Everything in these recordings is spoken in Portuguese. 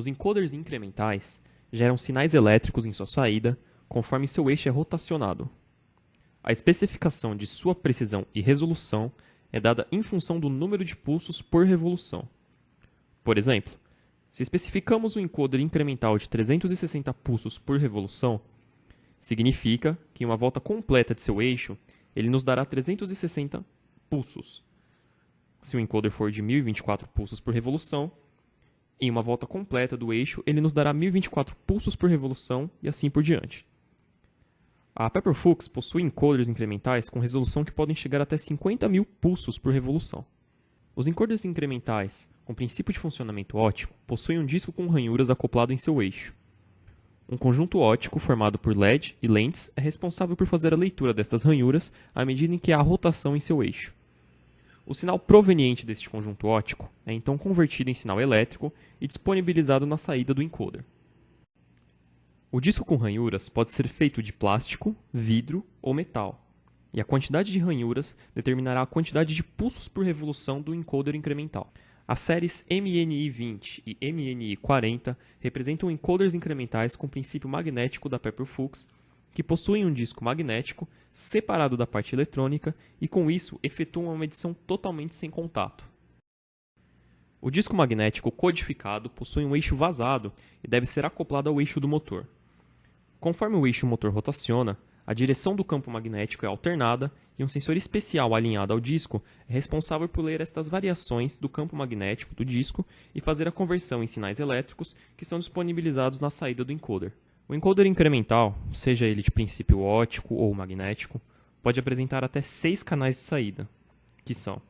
Os encoders incrementais geram sinais elétricos em sua saída conforme seu eixo é rotacionado. A especificação de sua precisão e resolução é dada em função do número de pulsos por revolução. Por exemplo, se especificamos um encoder incremental de 360 pulsos por revolução, significa que em uma volta completa de seu eixo, ele nos dará 360 pulsos. Se o encoder for de 1024 pulsos por revolução, em uma volta completa do eixo, ele nos dará 1024 pulsos por revolução e assim por diante. A Pepperfuchs possui encoders incrementais com resolução que podem chegar até 50.000 pulsos por revolução. Os encoders incrementais, com princípio de funcionamento óptico, possuem um disco com ranhuras acoplado em seu eixo. Um conjunto óptico formado por LED e lentes é responsável por fazer a leitura destas ranhuras à medida em que há rotação em seu eixo. O sinal proveniente deste conjunto óptico é então convertido em sinal elétrico e disponibilizado na saída do encoder. O disco com ranhuras pode ser feito de plástico, vidro ou metal, e a quantidade de ranhuras determinará a quantidade de pulsos por revolução do encoder incremental. As séries MNI-20 e MNI-40 representam encoders incrementais com princípio magnético da Pepperfuchs, que possuem um disco magnético separado da parte eletrônica e, com isso, efetuam uma medição totalmente sem contato. O disco magnético codificado possui um eixo vazado e deve ser acoplado ao eixo do motor. Conforme o eixo motor rotaciona, a direção do campo magnético é alternada e um sensor especial alinhado ao disco é responsável por ler estas variações do campo magnético do disco e fazer a conversão em sinais elétricos que são disponibilizados na saída do encoder. O encoder incremental, seja ele de princípio óptico ou magnético, pode apresentar até 6 canais de saída, que são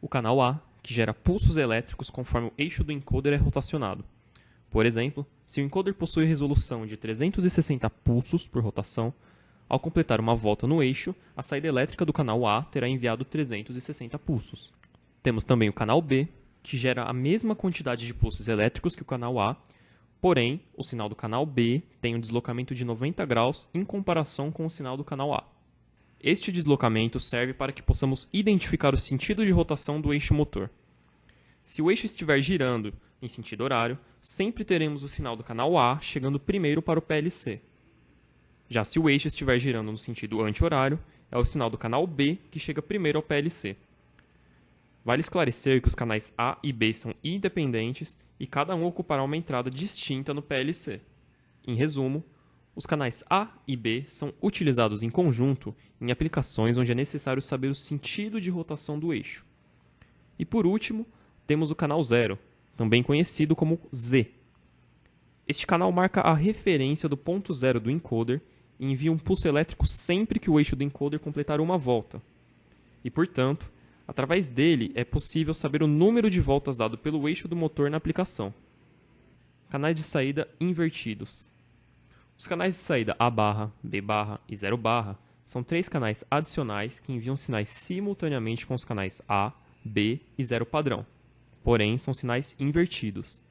o canal A, que gera pulsos elétricos conforme o eixo do encoder é rotacionado. Por exemplo, se o encoder possui resolução de 360 pulsos por rotação, ao completar uma volta no eixo, a saída elétrica do canal A terá enviado 360 pulsos. Temos também o canal B, que gera a mesma quantidade de pulsos elétricos que o canal A, porém, o sinal do canal B tem um deslocamento de 90 graus em comparação com o sinal do canal A. Este deslocamento serve para que possamos identificar o sentido de rotação do eixo motor. Se o eixo estiver girando em sentido horário, sempre teremos o sinal do canal A chegando primeiro para o PLC. Já se o eixo estiver girando no sentido anti-horário, é o sinal do canal B que chega primeiro ao PLC. Vale esclarecer que os canais A e B são independentes e cada um ocupará uma entrada distinta no PLC. Em resumo, os canais A e B são utilizados em conjunto em aplicações onde é necessário saber o sentido de rotação do eixo. E por último, temos o canal 0, também conhecido como Z. Este canal marca a referência do ponto zero do encoder e envia um pulso elétrico sempre que o eixo do encoder completar uma volta. E, portanto, através dele é possível saber o número de voltas dado pelo eixo do motor na aplicação. Canais de saída invertidos. Os canais de saída A barra, B barra e 0 barra são 3 canais adicionais que enviam sinais simultaneamente com os canais A, B e 0 padrão. Porém, são sinais invertidos.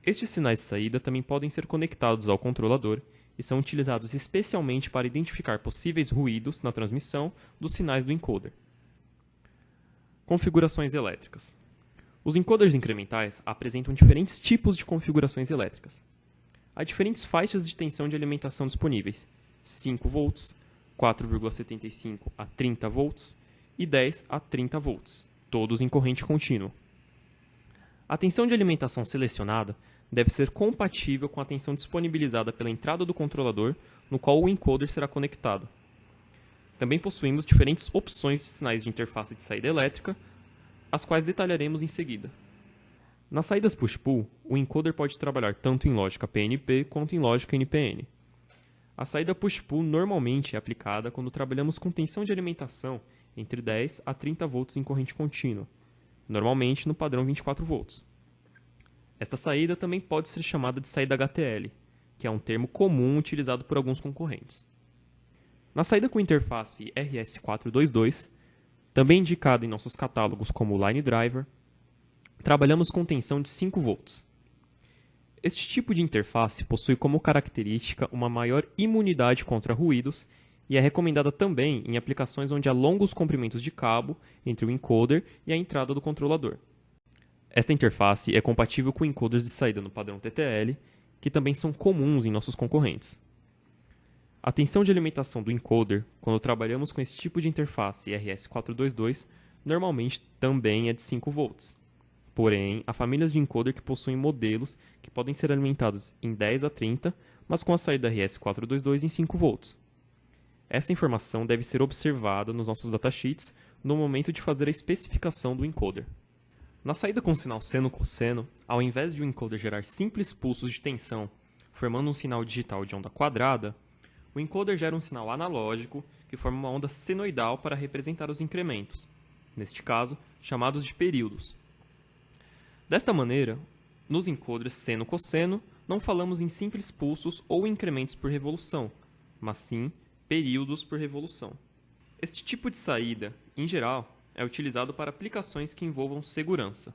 Estes sinais de saída também podem ser conectados ao controlador e são utilizados especialmente para identificar possíveis ruídos na transmissão dos sinais do encoder. Configurações elétricas. Os encoders incrementais apresentam diferentes tipos de configurações elétricas. Há diferentes faixas de tensão de alimentação disponíveis: 5 volts, 4,75 a 30 volts e 10 a 30 volts, todos em corrente contínua. A tensão de alimentação selecionada deve ser compatível com a tensão disponibilizada pela entrada do controlador no qual o encoder será conectado. Também possuímos diferentes opções de sinais de interface de saída elétrica, as quais detalharemos em seguida. Nas saídas push-pull, o encoder pode trabalhar tanto em lógica PNP quanto em lógica NPN. A saída push-pull normalmente é aplicada quando trabalhamos com tensão de alimentação entre 10 a 30 volts em corrente contínua, normalmente no padrão 24 volts. Esta saída também pode ser chamada de saída HTL, que é um termo comum utilizado por alguns concorrentes. Na saída com interface RS422, também indicada em nossos catálogos como Line Driver, trabalhamos com tensão de 5 volts. Este tipo de interface possui como característica uma maior imunidade contra ruídos e é recomendada também em aplicações onde há longos comprimentos de cabo entre o encoder e a entrada do controlador. Esta interface é compatível com encoders de saída no padrão TTL, que também são comuns em nossos concorrentes. A tensão de alimentação do encoder, quando trabalhamos com esse tipo de interface RS422, normalmente também é de 5 volts. Porém, há famílias de encoder que possuem modelos que podem ser alimentados em 10 a 30, mas com a saída RS422 em 5 volts. Essa informação deve ser observada nos nossos datasheets no momento de fazer a especificação do encoder. Na saída com sinal seno-cosseno, ao invés de o encoder gerar simples pulsos de tensão, formando um sinal digital de onda quadrada, o encoder gera um sinal analógico que forma uma onda senoidal para representar os incrementos, neste caso, chamados de períodos. Desta maneira, nos encoders seno-cosseno, não falamos em simples pulsos ou incrementos por revolução, mas sim períodos por revolução. Este tipo de saída, em geral, é utilizado para aplicações que envolvam segurança.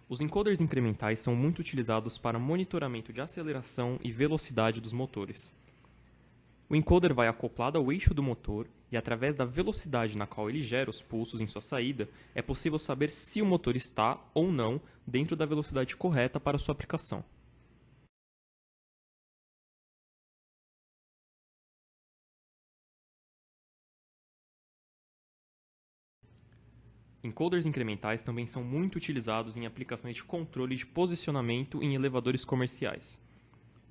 Os encoders incrementais são muito utilizados para monitoramento de aceleração e velocidade dos motores. O encoder vai acoplado ao eixo do motor e, através da velocidade na qual ele gera os pulsos em sua saída, é possível saber se o motor está ou não dentro da velocidade correta para sua aplicação. Encoders incrementais também são muito utilizados em aplicações de controle de posicionamento em elevadores comerciais.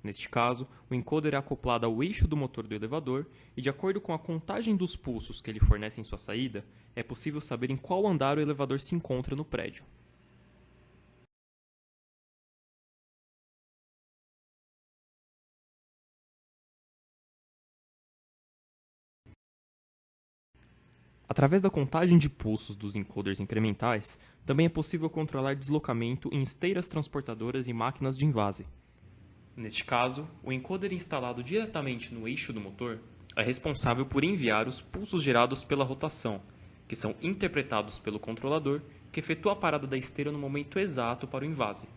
Neste caso, o encoder é acoplado ao eixo do motor do elevador e, de acordo com a contagem dos pulsos que ele fornece em sua saída, é possível saber em qual andar o elevador se encontra no prédio. Através da contagem de pulsos dos encoders incrementais, também é possível controlar deslocamento em esteiras transportadoras e máquinas de envase. Neste caso, o encoder instalado diretamente no eixo do motor é responsável por enviar os pulsos gerados pela rotação, que são interpretados pelo controlador, que efetua a parada da esteira no momento exato para o envase.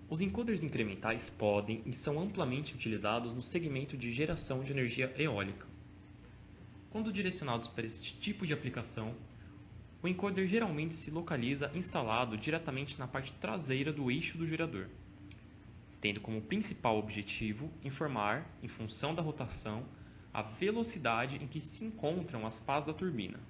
Os encoders incrementais podem e são amplamente utilizados no segmento de geração de energia eólica. Quando direcionados para este tipo de aplicação, o encoder geralmente se localiza instalado diretamente na parte traseira do eixo do gerador, tendo como principal objetivo informar, em função da rotação, a velocidade em que se encontram as pás da turbina.